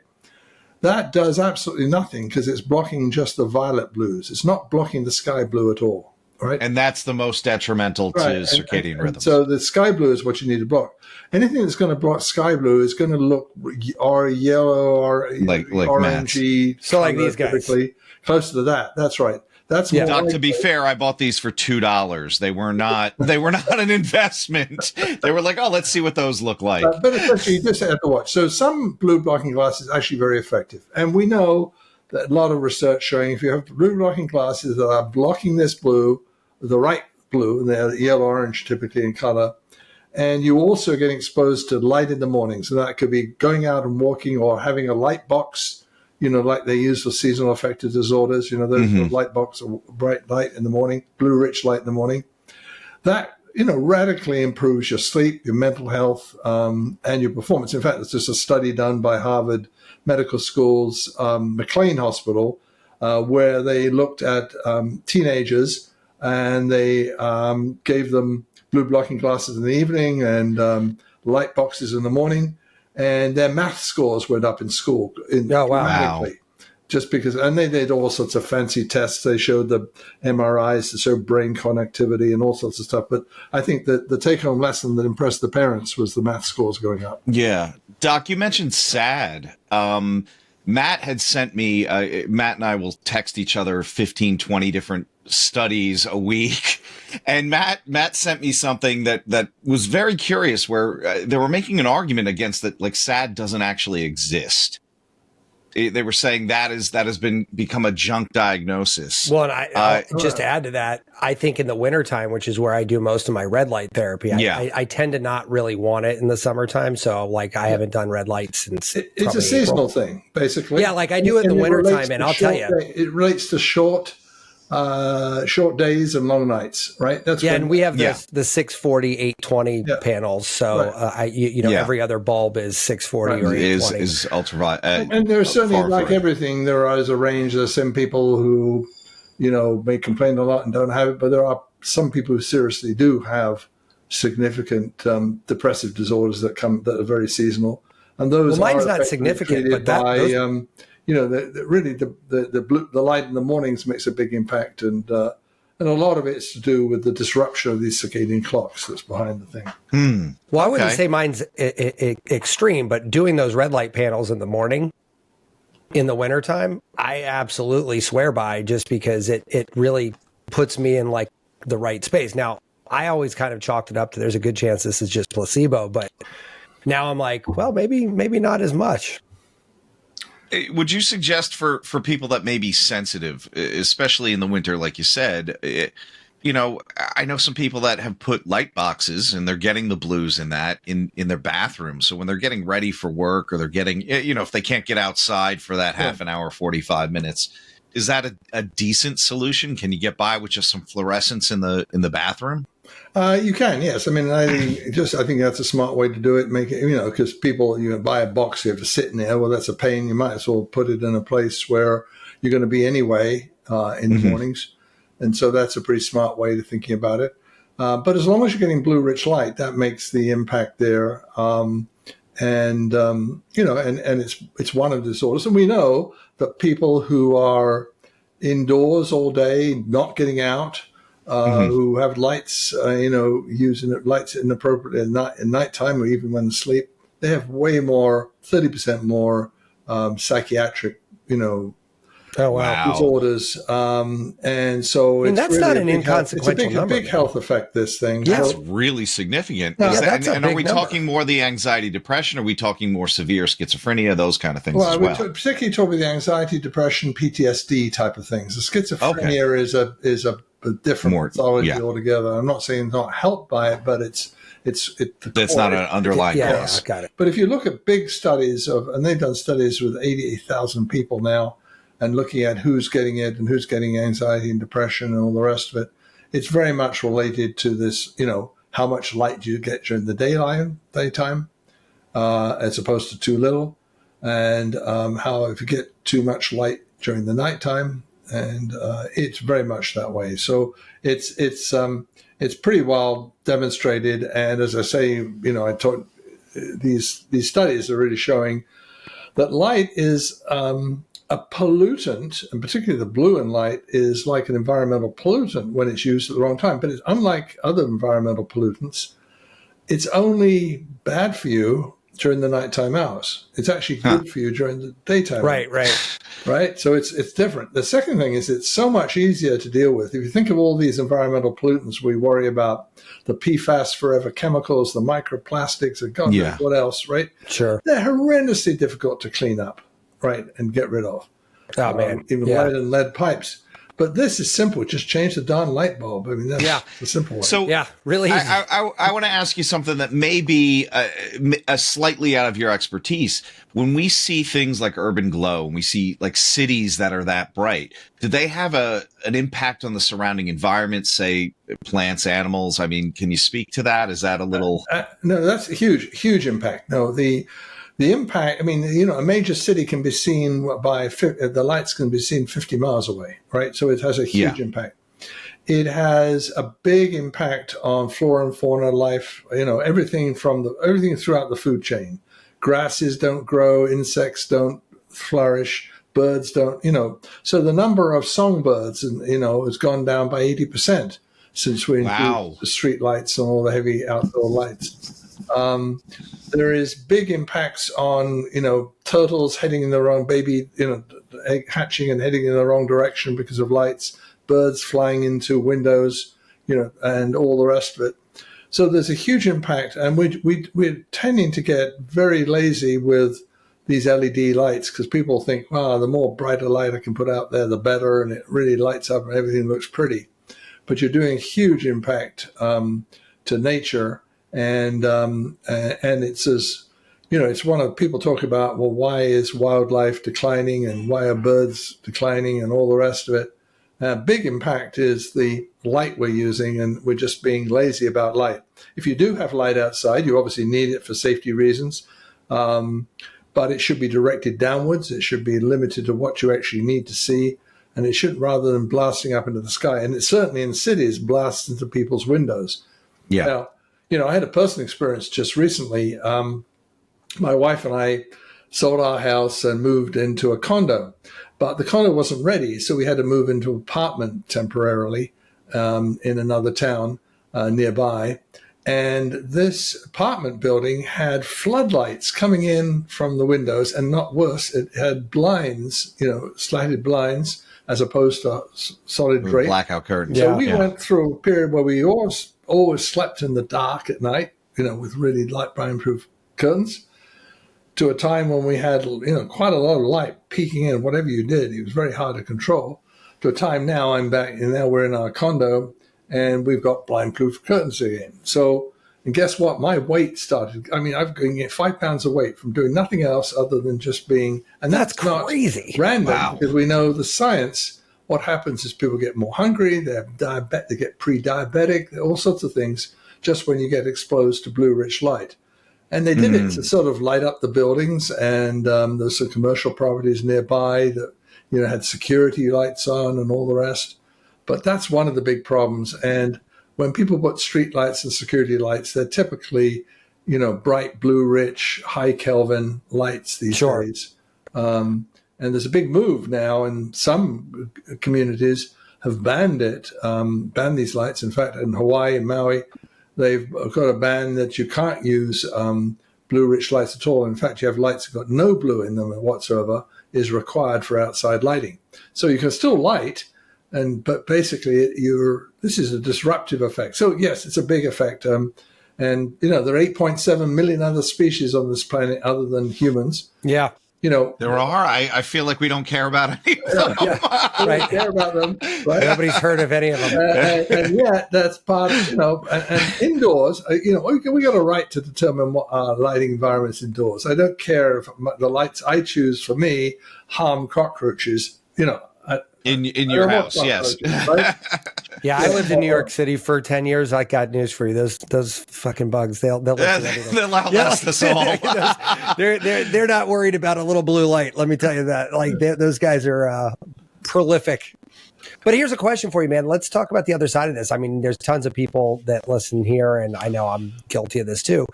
That does absolutely nothing because it's blocking just the violet blues. It's not blocking the sky blue at all, right? And that's the most detrimental to circadian rhythms. So the sky blue is what you need to block. Anything that's going to block sky blue is going to look or yellow or like orangey. So like these guys. Typically, closer to that. That's right. That's more Doc, to be fair, I bought these for $2. They were not an investment. They were like, oh, let's see what those look like. But essentially, you just have to watch. So some blue blocking glasses are actually very effective. And we know that a lot of research showing if you have blue blocking glasses that are blocking this blue, the right blue, and they're yellow-orange typically in color, and you also get exposed to light in the morning. So that could be going out and walking or having a light box, like they use for seasonal affective disorders. Those light box or bright light in the morning, blue rich light in the morning. That, radically improves your sleep, your mental health, and your performance. In fact, there's just a study done by Harvard Medical School's McLean Hospital where they looked at teenagers and they gave them blue blocking glasses in the evening and light boxes in the morning, and their math scores went up in school. Just because, and they did all sorts of fancy tests. They showed the MRIs to show brain connectivity and all sorts of stuff. But I think that the take-home lesson that impressed the parents was the math scores going up. Yeah. Doc, you mentioned SAD. Matt had sent me, Matt and I will text each other 15, 20 different studies a week. And Matt sent me something that was very curious where they were making an argument against that, like SAD doesn't actually exist. They were saying that has become a junk diagnosis. Well, and I just to add to that, I think in the wintertime, which is where I do most of my red light therapy, I tend to not really want it in the summertime. So I haven't done red light since it's a seasonal thing, basically. Yeah, like I do it in the wintertime, and I'll tell you. It relates to short days and long nights, right? That's and we have the 640, 820 panels. So every other bulb is 640 or 820. Is ultraviolet. And there's certainly, like everything, there is a range. There's some people who, may complain a lot and don't have it, but there are some people who seriously do have significant depressive disorders that are very seasonal. And those mine's not significant, but the light in the mornings makes a big impact, and a lot of it's to do with the disruption of these circadian clocks that's behind the thing. Well, I wouldn't say mine's extreme, but doing those red light panels in the morning, in the wintertime, I absolutely swear by, just because it really puts me in like the right space. Now, I always kind of chalked it up to there's a good chance this is just placebo, but now I'm like, well, maybe not as much. Would you suggest for people that may be sensitive, especially in the winter, like you said, I know some people that have put light boxes and they're getting the blues in their bathroom. So when they're getting ready for work or they're getting, if they can't get outside for that half an hour, 45 minutes, is that a decent solution? Can you get by with just some fluorescence in the bathroom? You can, yes. I mean, I think that's a smart way to do it. Make it, because people, buy a box, you have to sit in there. Well, that's a pain. You might as well put it in a place where you're going to be anyway in the mornings. And so that's a pretty smart way to thinking about it. But as long as you're getting blue rich light, that makes the impact there. And it's one of the disorders. And we know that people who are indoors all day, not getting out, who have lights, using lights inappropriately at nighttime or even when asleep, they have way more, 30% more psychiatric, disorders. And so it's that's really not an inconsequential number. It's a big health effect, this thing. That's So, really significant. Yeah, that's a and are big we number. talking more the anxiety, depression? Are we talking more severe schizophrenia, those kind of things well, as I would well? particularly talk about the anxiety, depression, PTSD type of things. The schizophrenia is a different pathology altogether. I'm not saying it's not helped by it, but it's That's not an underlying cause. Yeah, got it. But if you look at big studies and they've done studies with 88,000 people now, and looking at who's getting it and who's getting anxiety and depression and all the rest of it, it's very much related to this, how much light do you get during the daytime, as opposed to too little, and how if you get too much light during the nighttime, and it's very much that way. So it's pretty well demonstrated. And as I say, I taught these studies are really showing that light is a pollutant, and particularly the blue in light, is like an environmental pollutant when it's used at the wrong time. But it's unlike other environmental pollutants. It's only bad for you during the nighttime hours. It's actually good for you during the daytime. Right. So it's different. The second thing is it's so much easier to deal with. If you think of all these environmental pollutants, we worry about the PFAS forever chemicals, the microplastics, and God knows what else, right? Sure. They're horrendously difficult to clean up. Right, and get rid of. Oh, man. Even lead and lead pipes. But this is simple. Just change the darn light bulb. I mean, that's the simple way. So, really easy. I want to ask you something that may be a slightly out of your expertise. When we see things like urban glow, and we see like cities that are that bright, do they have an impact on the surrounding environment, say plants, animals? I mean, can you speak to that? Is that a little... No, that's a huge impact. No, the impact, I mean, a major city can be seen the lights can be seen 50 miles away, right? So it has a huge impact. It has a big impact on flora and fauna life, everything throughout the food chain. Grasses don't grow, insects don't flourish, birds don't, So the number of songbirds, has gone down by 80% since we introduced the street lights and all the heavy outdoor lights. There is big impacts on, turtles heading in the wrong egg hatching and heading in the wrong direction because of lights, birds flying into windows, and all the rest of it. So there's a huge impact, and we're tending to get very lazy with these LED lights because people think, wow, the more brighter light I can put out there, the better, and it really lights up and everything looks pretty. But you're doing a huge impact to nature. And it's it's one of people talk about, well, why is wildlife declining and why are birds declining and all the rest of it. Big impact is the light we're using, and we're just being lazy about light. If you do have light outside, you obviously need it for safety reasons, but it should be directed downwards. It should be limited to what you actually need to see, and it shouldn't, rather than blasting up into the sky. And it certainly in cities blasts into people's windows. Yeah. Now, I had a personal experience just recently. My wife and I sold our house and moved into a condo, but the condo wasn't ready, so we had to move into an apartment temporarily in another town nearby. And this apartment building had floodlights coming in from the windows, and not worse, it had blinds, slatted blinds, as opposed to solid drape. Blackout curtains. So we went through a period where we always slept in the dark at night, with really light brine-proof curtains. to a time when we had, quite a lot of light peeking in. Whatever you did, it was very hard to control. To a time now, I'm back, and now we're in our condo, and we've got blind-proof curtains again. So, and guess what? My weight started. I mean, I've gained 5 pounds of weight from doing nothing else other than just being. And that's crazy. Not random, Wow. because we know the science. What happens is people get more hungry, they get pre-diabetic, all sorts of things, just when you get exposed to blue-rich light. And they did it to sort of light up the buildings, and there's some commercial properties nearby that had security lights on and all the rest. But that's one of the big problems. And when people put street lights and security lights, they're typically, bright blue-rich, high Kelvin lights these days. And there's a big move now, and some communities have banned it, banned these lights. In fact, in Hawaii and Maui, they've got a ban that you can't use blue-rich lights at all. In fact, you have lights that got no blue in them whatsoever is required for outside lighting. So you can still light, but basically this is a disruptive effect. So yes, it's a big effect. And there are 8.7 million other species on this planet other than humans. Yeah. There are. I feel like we don't care about any of them. We don't care about them. Right? Nobody's heard of any of them. And yet, that's part of, and indoors, we got a right to determine what our lighting environments indoors. I don't care if the lights I choose for me harm cockroaches, In your house, yes. Right? Yeah, I lived in New York City for 10 years. I got news for you. Those fucking bugs, they'll They'll outlast us all. They're not worried about a little blue light. Let me tell you that. Like those guys are prolific. But here's a question for you, man. Let's talk about the other side of this. I mean, there's tons of people that listen here, and I know I'm guilty of this too.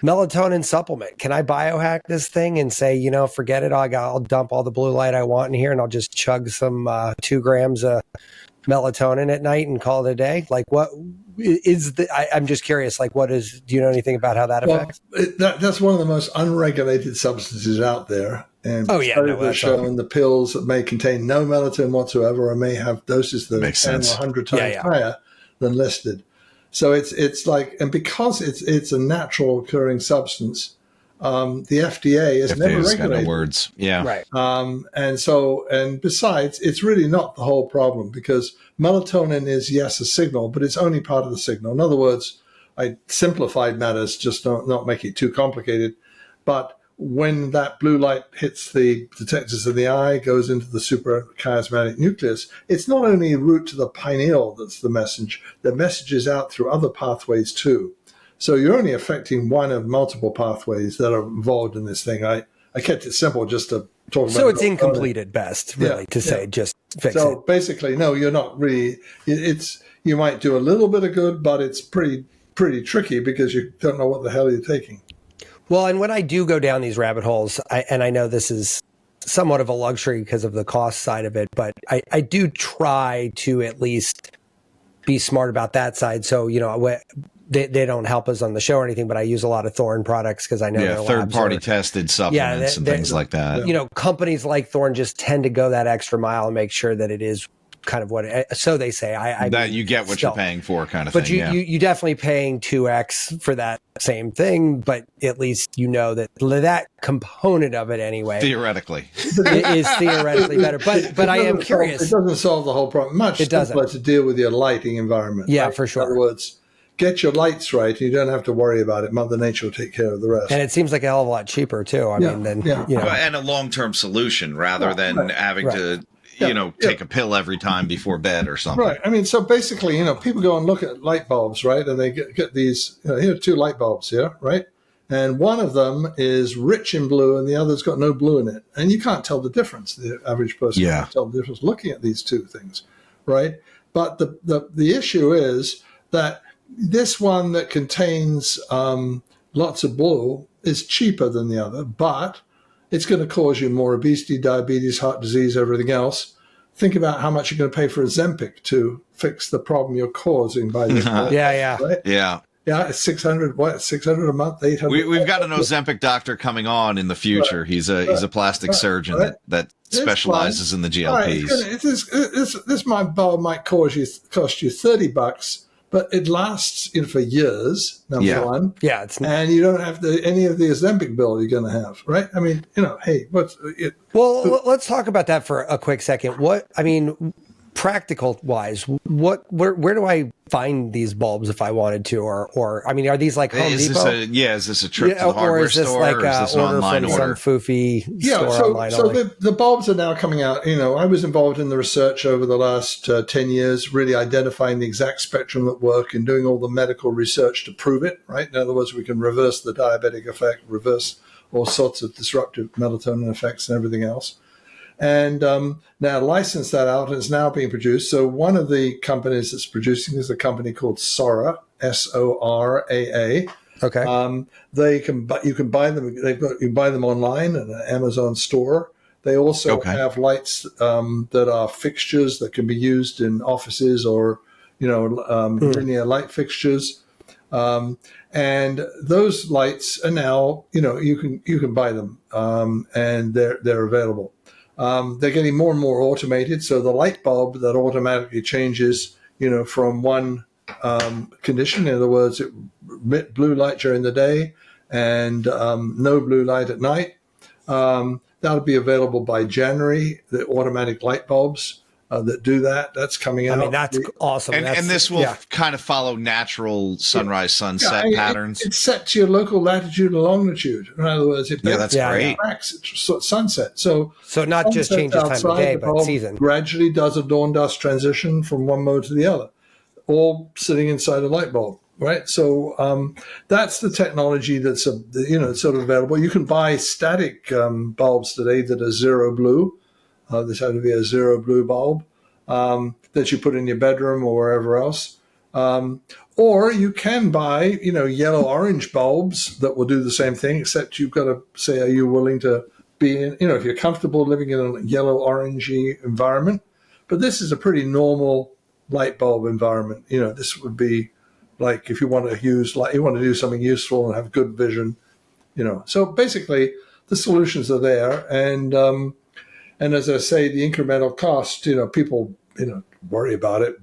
Melatonin supplement. Can I biohack this thing and say, forget it. I'll dump all the blue light I want in here, and I'll just chug some 2 grams of melatonin at night and call it a day? Like, what is I'm just curious. Like, do you know anything about how that affects? That's one of the most unregulated substances out there. And studies have shown the pills that may contain no melatonin whatsoever, or may have doses that are 10 or 100 times higher than listed. So it's like, and because it's a natural occurring substance, the FDA has never regulated. Words, yeah, right. And besides, it's really not the whole problem, because melatonin is a signal, but it's only part of the signal. In other words, I simplified matters, just not make it too complicated. But when that blue light hits the detectors of the eye, goes into the suprachiasmatic nucleus, it's not only en route to the pineal that's the message. The message is out through other pathways too. So you're only affecting one of multiple pathways that are involved in this thing. I kept it simple just to talk about. So it's incomplete at best, really, to say just fix it. So basically, no, you're not really. You might do a little bit of good, but it's pretty tricky because you don't know what the hell you're taking. Well, and when I do go down these rabbit holes, and I know this is somewhat of a luxury because of the cost side of it, but I do try to at least be smart about that side. So, they don't help us on the show or anything, but I use a lot of Thorne products because I know third-party tested supplements and things like that. Companies like Thorne just tend to go that extra mile and make sure that it is kind of what so they say. You get what you're paying for, kind of but thing. But you definitely paying 2x for that same thing, but at least that component of it anyway. Theoretically, it is theoretically better. But I am curious. It doesn't solve the whole problem. Much simpler to deal with your lighting environment. Yeah, right? for sure. In other words, get your lights right, and you don't have to worry about it. Mother Nature will take care of the rest. And it seems like a hell of a lot cheaper too. And a long-term solution rather than having to. Take a pill every time before bed or something. Right. I mean, so basically, people go and look at light bulbs, right? And they get these, here are 2 light bulbs here, right? And one of them is rich in blue and the other's got no blue in it. And you can't tell the difference. The average person can't tell the difference looking at these 2 things, right? But the issue is that this one that contains lots of blue is cheaper than the other, but it's going to cause you more obesity, diabetes, heart disease, everything else. Think about how much you're going to pay for Ozempic to fix the problem you're causing by this. Right? Yeah. Yeah, it's 600 a month, 800. We've got an Ozempic doctor coming on in the future. Right. He's a plastic surgeon that specializes in the GLPs. Right. This bulb might cost you $30, but it lasts for years. Number one, Yeah, it's and you don't have any of the Ozempic bill you're going to have, right? I mean, hey, what's it? Well, let's talk about that for a quick second. Practical wise, where do I find these bulbs if I wanted to, or I mean, are these like Home Depot? Is this a trip to the hardware or is this store, like or is this an an order online from order? some foofy store online? So the bulbs are now coming out. I was involved in the research over the last 10 years, really identifying the exact spectrum that work and doing all the medical research to prove it, right? In other words, we can reverse the diabetic effect, reverse all sorts of disruptive melatonin effects and everything else. And now license that out, and it's now being produced. So one of the companies that's producing is a company called Sora, Soraa. Okay. You can buy them. You can buy them online in an Amazon store. They also have lights that are fixtures that can be used in offices or linear light fixtures. And those lights are now you can buy them and they're available. They're getting more and more automated. So the light bulb that automatically changes, from one condition, in other words, it emit blue light during the day and no blue light at night. That'll be available by January. The automatic light bulbs that do that's coming out. I mean, that's awesome. And this will kind of follow natural sunrise, sunset patterns. It's set to your local latitude and longitude. In other words, that's great. It's sunset. So not just changes time of day, but season. Gradually does a dawn dusk transition from one mode to the other, all sitting inside a light bulb. Right, so that's the technology that's sort of available. You can buy static bulbs today that are zero blue. This had to be a zero blue bulb that you put in your bedroom or wherever else. Or you can buy, yellow orange bulbs that will do the same thing, except you've got to say, are you willing to be in, if you're comfortable living in a yellow orangey environment. But this is a pretty normal light bulb environment. This would be like if you want to do something useful and have good vision, So basically the solutions are there. And as I say, the incremental cost, people, worry about it,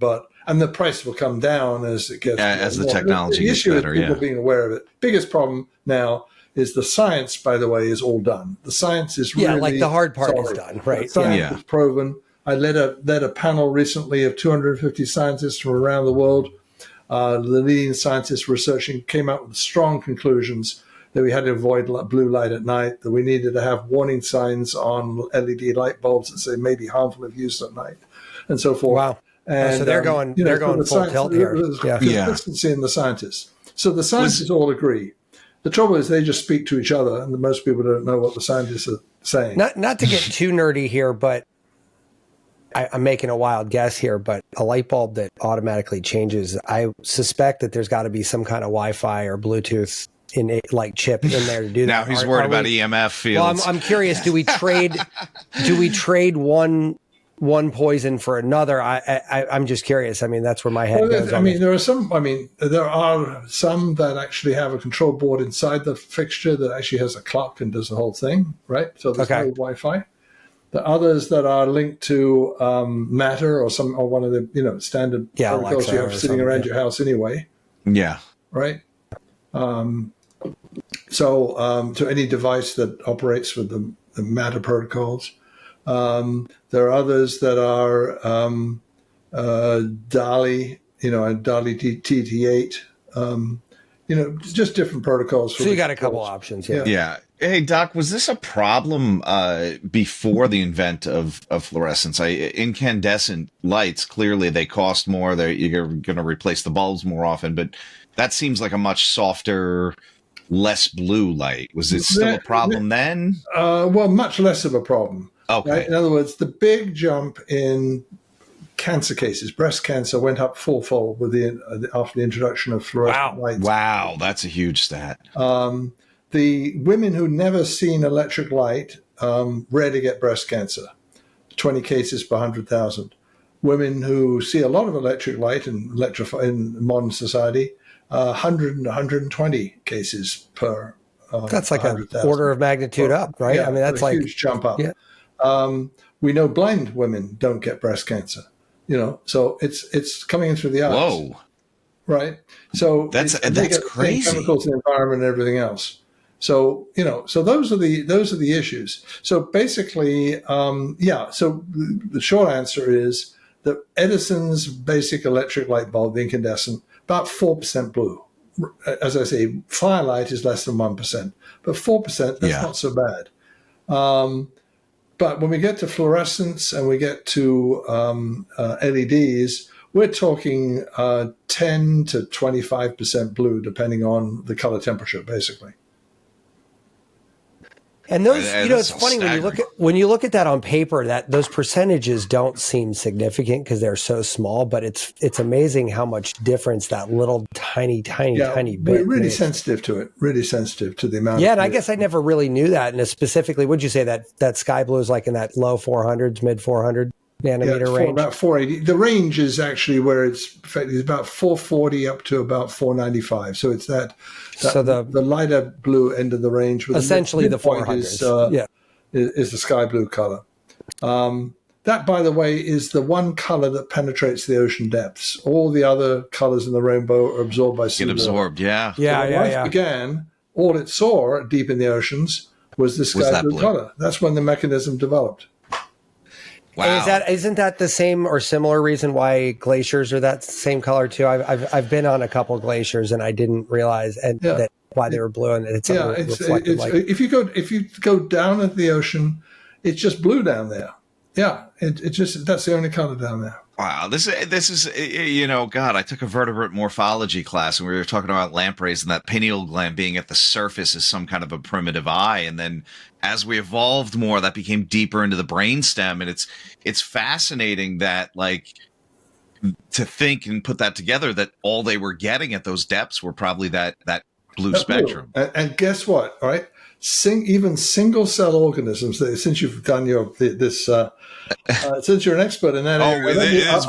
and the price will come down as it gets as the more. technology gets better. Is people being aware of it. Biggest problem now is the science, by the way, is all done. The science is really like the hard part solid. is done, right? The science is proven. I led a panel recently of 250 scientists from around the world. The leading scientists researching came out with strong conclusions that we had to avoid blue light at night, that we needed to have warning signs on LED light bulbs that say may be harmful if used at night, and so forth. Wow. And, so they're going full tilt here. There's consistency in the scientists. So the scientists all agree. The trouble is they just speak to each other, and most people don't know what the scientists are saying. Not to get too nerdy here, but I'm making a wild guess here, but a light bulb that automatically changes, I suspect that there's got to be some kind of Wi-Fi or Bluetooth chip in there to do that. Now he's worried about EMF fields. Well, I'm curious. Do we trade one poison for another? I'm just curious. I mean, that's where my head goes. There are some that actually have a control board inside the fixture that actually has a clock and does the whole thing, right? So there's no Wi-Fi. The others that are linked to Matter or one of the standard protocols you have sitting around your house anyway. Yeah. Right. To any device that operates with the Matter protocols. There are others that are DALI, DALI TT8, just different protocols. So you got a couple options. Yeah. Hey, Doc, was this a problem before the invent of fluorescence? Incandescent lights, clearly they cost more. You're going to replace the bulbs more often, but that seems like a much softer, less blue light. Was it still a problem then? Well, much less of a problem. Okay. Right? In other words, the big jump in cancer cases, breast cancer, went up fourfold after the introduction of fluorescent lights. Wow, that's a huge stat. The women who never seen electric light rarely get breast cancer, 20 cases per 100,000. Women who see a lot of electric light in modern society, 100 and 120 cases per that's like an order of magnitude up, right? Yeah, I mean, that's a like huge jump up. Yeah. We know blind women don't get breast cancer, so it's coming in through the eyes. Whoa. right? So That's they get the same crazy. chemicals in the environment and everything else. So so those are the issues. So basically, So the short answer is that Edison's basic electric light bulb, incandescent, about 4% blue. As I say, firelight is less than 1%, but 4%, that's not so bad. But when we get to fluorescence and we get to LEDs, we're talking 10 to 25% blue, depending on the color temperature, basically. And those, it's That's funny when you look at that on paper, that those percentages don't seem significant because they're so small. But it's amazing how much difference that little tiny bit. We're really makes. sensitive to it. Really sensitive to the amount. Yeah, and I guess I never really knew that. And specifically, would you say that sky blue is like in that low 400s, mid 400 nanometer range? About 480. The range is actually where it's about 440 up to about 495. So it's the lighter blue end of the range. With Essentially the midpoint 400s. is the sky blue color. That, by the way, is the one color that penetrates the ocean depths. All the other colors in the rainbow are absorbed by sea water. Get absorbed, yeah. So when life began, all it saw deep in the oceans was the sky blue color. That's when the mechanism developed. Wow. And isn't that the same or similar reason why glaciers are that same color too? I've been on a couple of glaciers and I didn't realize that why they were blue, and it's reflected like. If you go down into the ocean, it's just blue down there. Yeah, that's the only color down there. Wow, this is God, I took a vertebrate morphology class and we were talking about lampreys and that pineal gland being at the surface as some kind of a primitive eye, and then as we evolved more, that became deeper into the brainstem, and it's fascinating that to think and put that together that all they were getting at those depths were probably that blue spectrum. And guess what? All right, even single cell organisms. Since you've done since you're an expert in that area, it's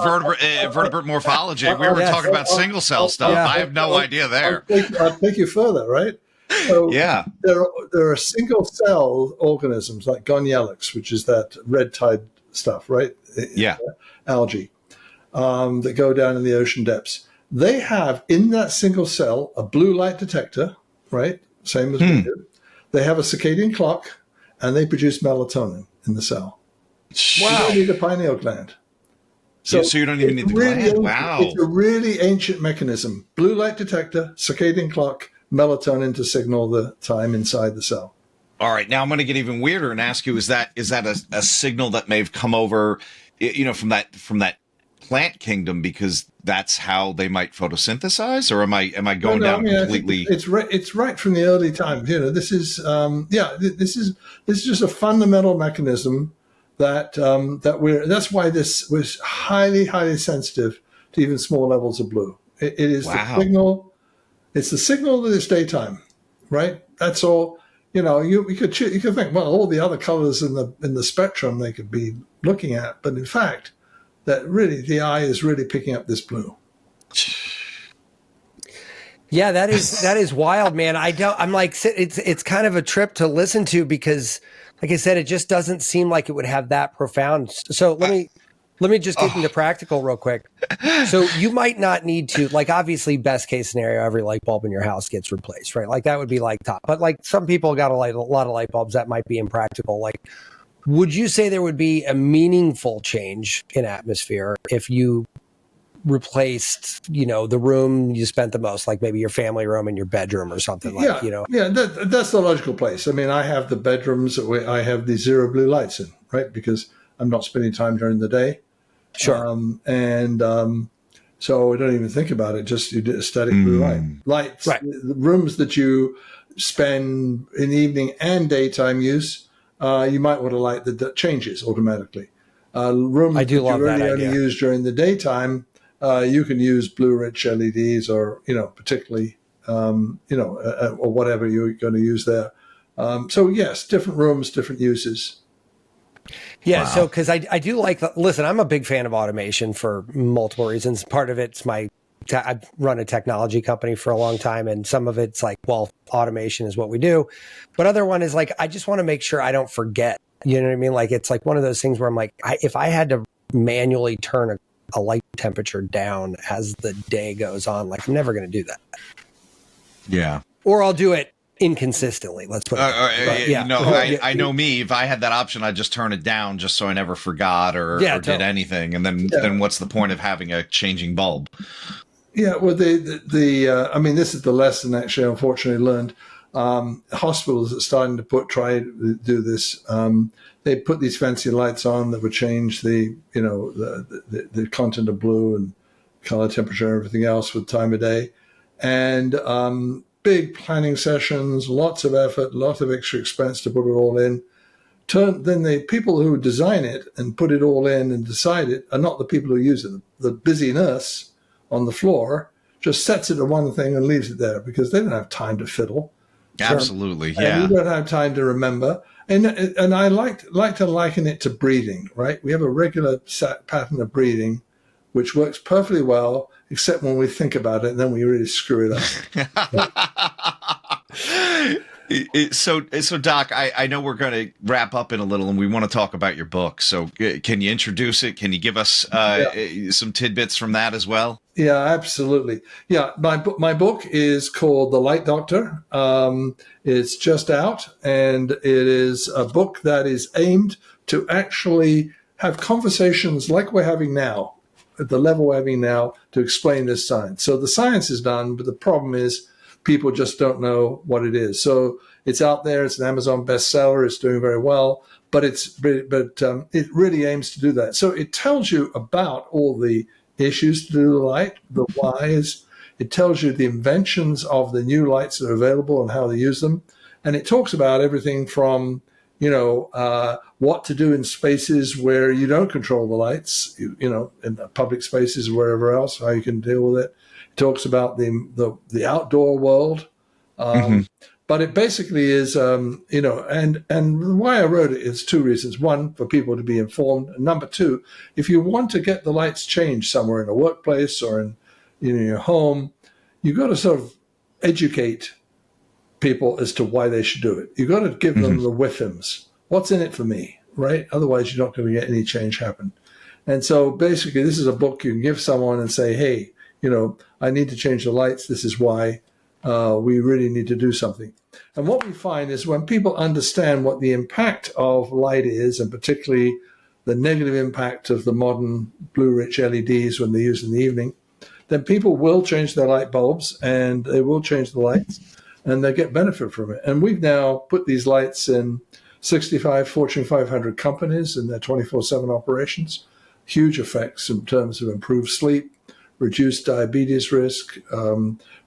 vertebrate morphology. We were talking about single cell stuff. I have no idea there. I'll take you further, right? So there are single cell organisms like Gonielix, which is that red tide stuff, right? Yeah, algae that go down in the ocean depths. They have in that single cell a blue light detector, right? Same as we do. They have a circadian clock, and they produce melatonin in the cell. Wow. You don't need a pineal gland. So you don't even need the gland. Wow. It's a really ancient mechanism. Blue light detector, circadian clock, melatonin to signal the time inside the cell. All right. Now I'm going to get even weirder and ask you, is that a signal that may have come over, from that plant kingdom, because that's how they might photosynthesize, or am I going down completely? It's right from the early times. This is just a fundamental mechanism that that's why this was highly, highly sensitive to even small levels of blue. It is the signal. It's the signal that it's daytime, right? That's all. You could think, well, all the other colors in the spectrum they could be looking at, but in fact, that really the eye is really picking up this blue. Yeah, that is wild, man. I'm like, it's kind of a trip to listen to because, like I said, it just doesn't seem like it would have that profound. So let me just get into practical real quick. So you might not need to, obviously, best case scenario, every light bulb in your house gets replaced, right? That would be top. But some people got a lot of light bulbs that might be impractical. Would you say there would be a meaningful change in atmosphere if you replaced, the room you spent the most, maybe your family room and your bedroom or something Yeah, that's the logical place. I mean, I have the bedrooms that I have the zero blue lights in, right? Because I'm not spending time during the day. Sure. So I don't even think about it. Just you did a static blue light. Lights, right. The rooms that you spend in evening and daytime use, you might want a light that changes automatically. Rooms I do that love you really that only idea. use during the daytime, you can use blue-rich LEDs or, particularly, or whatever you're going to use there. So yes, different rooms, different uses. Yeah. Wow. So, cause I do listen, I'm a big fan of automation for multiple reasons. Part of it's I've run a technology company for a long time, and some of it's automation is what we do. But other one is I just want to make sure I don't forget, you know what I mean? It's one of those things where I'm if I had to manually turn a a light temperature down as the day goes on. Like, I'm never going to do that. Yeah. Or I'll do it inconsistently. Let's put it that way. Yeah. No, I know me. If I had that option, I'd just turn it down just so I never forgot or did anything. And then what's the point of having a changing bulb? Yeah, well, I mean, this is the lesson actually, unfortunately, learned. Hospitals are starting to try to do this. They put these fancy lights on that would change the content of blue and color, temperature, and everything else with time of day, and big planning sessions, lots of effort, lots of extra expense to put it all in. Then the people who design it and put it all in and decide it are not the people who use it. The busy nurse on the floor just sets it to one thing and leaves it there because they don't have time to fiddle. Absolutely, yeah. And you don't have time to remember. And I like to liken it to breathing, right? We have a regular pattern of breathing, which works perfectly well, except when we think about it, and then we really screw it up. So Doc, I know we're going to wrap up in a little, and we want to talk about your book. So can you introduce it? Can you give us some tidbits from that as well? Yeah, absolutely. Yeah, my book is called The Light Doctor. It's just out, and it is a book that is aimed to actually have conversations like we're having now, at the level we're having now, to explain this science. So the science is done, but the problem is people just don't know what it is. So it's out there. It's an Amazon bestseller. It's doing very well, but it really aims to do that. So it tells you about all the issues to do the light, the whys. It tells you the inventions of the new lights that are available and how to use them. And it talks about everything from, what to do in spaces where you don't control the lights, in the public spaces, wherever else, how you can deal with it. It talks about the outdoor world. But it basically is, and why I wrote it is two reasons. One, for people to be informed. And number two, if you want to get the lights changed somewhere in a workplace or in your home, you've got to sort of educate people as to why they should do it. You've got to give them the whiffins. What's in it for me, right? Otherwise, you're not going to get any change happen. And so basically, this is a book you can give someone and say, hey, I need to change the lights. This is why. We really need to do something. And what we find is when people understand what the impact of light is, and particularly the negative impact of the modern blue-rich LEDs when they're used in the evening, then people will change their light bulbs and they will change the lights and they get benefit from it. And we've now put these lights in 65 Fortune 500 companies in their 24/7 operations. Huge effects in terms of improved sleep, reduced diabetes risk,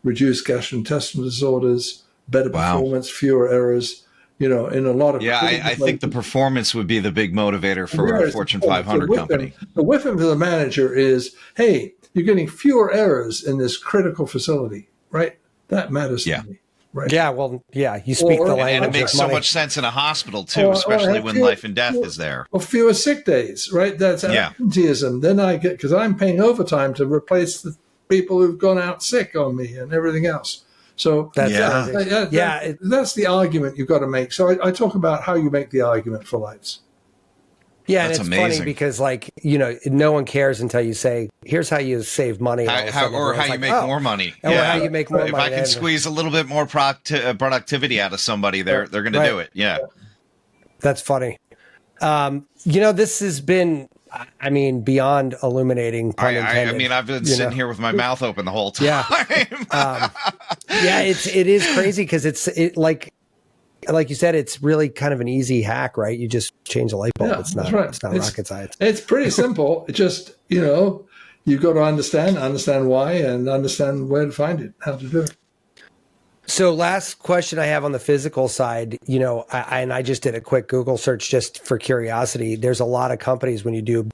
reduced gastrointestinal disorders, better performance, fewer errors, in a lot of... Yeah, I think the performance would be the big motivator for a Fortune 500 company. The whiffing to the manager is, hey, you're getting fewer errors in this critical facility, right? That matters to me. Right. Yeah, well, yeah, you speak the language. And it makes so much sense in a hospital, too, especially when life and death is there. Or fewer sick days, right? That's absenteeism. Then because I'm paying overtime to replace the people who've gone out sick on me and everything else. So that's the argument you've got to make. So I talk about how you make the argument for lights. Yeah, that's and it's amazing. Funny because, no one cares until you say, here's how you save money. Or how you make more money. Or how you make more money. If I can squeeze a little bit more productivity out of somebody, they're going to do it. Yeah. That's funny. This has been, beyond illuminating. I've been sitting here with my mouth open the whole time. Yeah. It is crazy because like you said, it's really kind of an easy hack, right? You just change the light bulb. Yeah, it's not rocket science. It's pretty simple. It just, you've got to understand why and understand where to find it, how to do it. So last question I have on the physical side, I just did a quick Google search just for curiosity. There's a lot of companies when you do,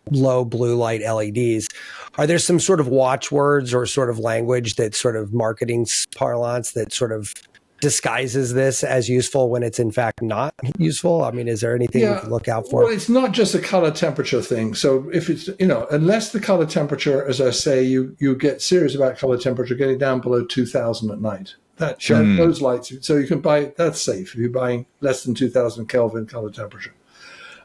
low blue light LEDs. Are there some sort of watchwords or sort of language that sort of marketing parlance that sort of disguises this as useful when it's in fact not useful? Is there anything you can look out for? Well, it's not just a color temperature thing. So if it's, unless the color temperature, as I say, you get serious about color temperature, getting down below 2000 at night. Those lights, so you can buy, that's safe if you're buying less than 2000 Kelvin color temperature.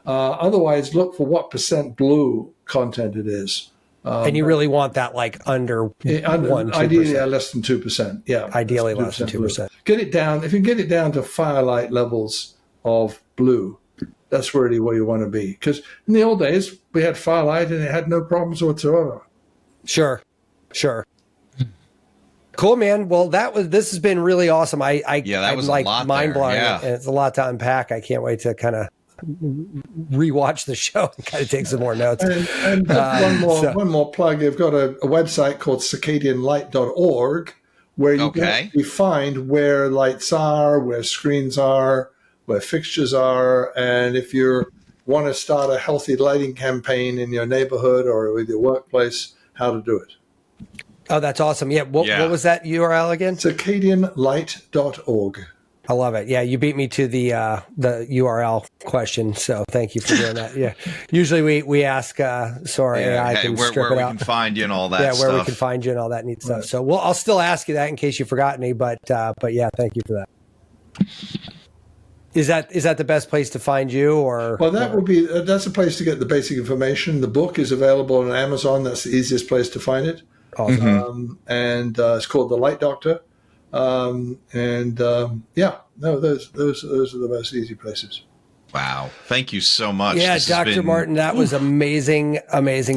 Otherwise, look for what % blue content it is. And you really want that like under 1%. Ideally, less than 2%. Yeah. Ideally less than 2%. Blue. Get it down. If you can get it down to firelight levels of blue, that's really where you want to be. Because in the old days, we had firelight and it had no problems whatsoever. Sure. Cool, man. Well, this has been really awesome. That was like a lot mind blowing. Yeah. And it's a lot to unpack. I can't wait to kind of rewatch the show and kind of take some more notes. And one more plug. You've got a website called circadianlight.org where you can actually find where lights are, where screens are, where fixtures are, and if you want to start a healthy lighting campaign in your neighborhood or with your workplace, how to do it. Oh, that's awesome. Yeah. What was that URL again? Circadianlight.org. I love it. Yeah, you beat me to the URL question, so thank you for doing that. Yeah, usually we ask so our AI can strip where it we out. Can find you and all that. Yeah, where stuff. we can find you and all that neat stuff. So I'll still ask you that in case you forgot any, but yeah, thank you for that. Is that the best place to find you, or? Well, that's a place to get the basic information. The book is available on Amazon. That's the easiest place to find it. Awesome. And it's called The Light Doctor. Those are the most easy places. Wow. Thank you so much. Yeah, Dr. Martin, that was amazing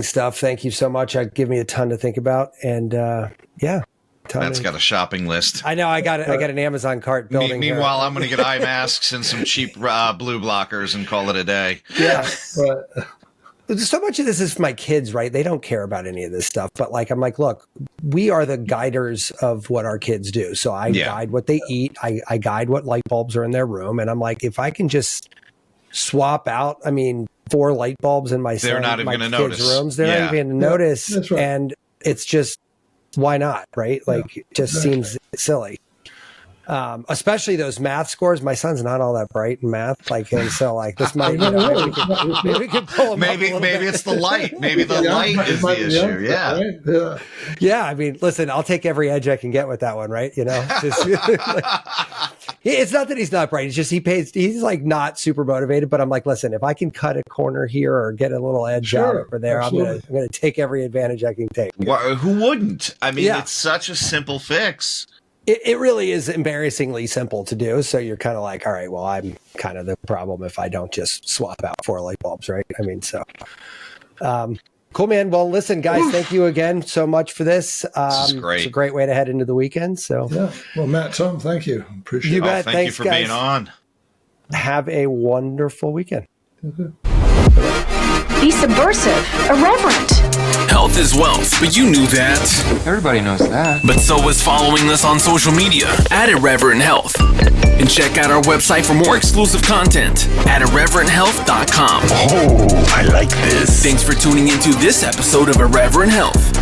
stuff. Thank you so much. Give me a ton to think about. And Matt's got a shopping list. I know. I got an Amazon cart building. Meanwhile, I'm going to get eye masks and some cheap blue blockers and call it a day. Yeah. So much of this is for my kids, right? They don't care about any of this stuff. But I'm like, look, we are the guiders of what our kids do. So I guide what they eat. I guide what light bulbs are in their room. And I'm like, if I can just swap out, 4 light bulbs in my kids' rooms, they're not even going to notice. That's right. And it's just, why not? Right? It just seems silly. Especially those math scores. My son's not all that bright in math. And so this might, maybe we could pull him maybe it's the light. Maybe the light is the issue. Yeah. Right? Yeah. Listen, I'll take every edge I can get with that one. Right. It's not that he's not bright. It's just he's not super motivated, but I'm like, listen, if I can cut a corner here or get a little edge out over there, absolutely. I'm going to take every advantage I can take. Well, who wouldn't? It's such a simple fix. It really is embarrassingly simple to do. So you're kind of like, all right, well, I'm kind of the problem if I don't just swap out 4 light bulbs, right? Cool, man. Well, listen, guys, thank you again so much for this. This is great. It's a great way to head into the weekend. So yeah. Well, Matt, Tom, thank you. Appreciate it. Bet. Thank you for being on. Have a wonderful weekend. Be subversive, irreverent. Health is wealth, but you knew that. Everybody knows that. But so is following us on social media at Irreverent Health. And check out our website for more exclusive content at irreverenthealth.com. Oh, I like this. Thanks for tuning into this episode of Irreverent Health.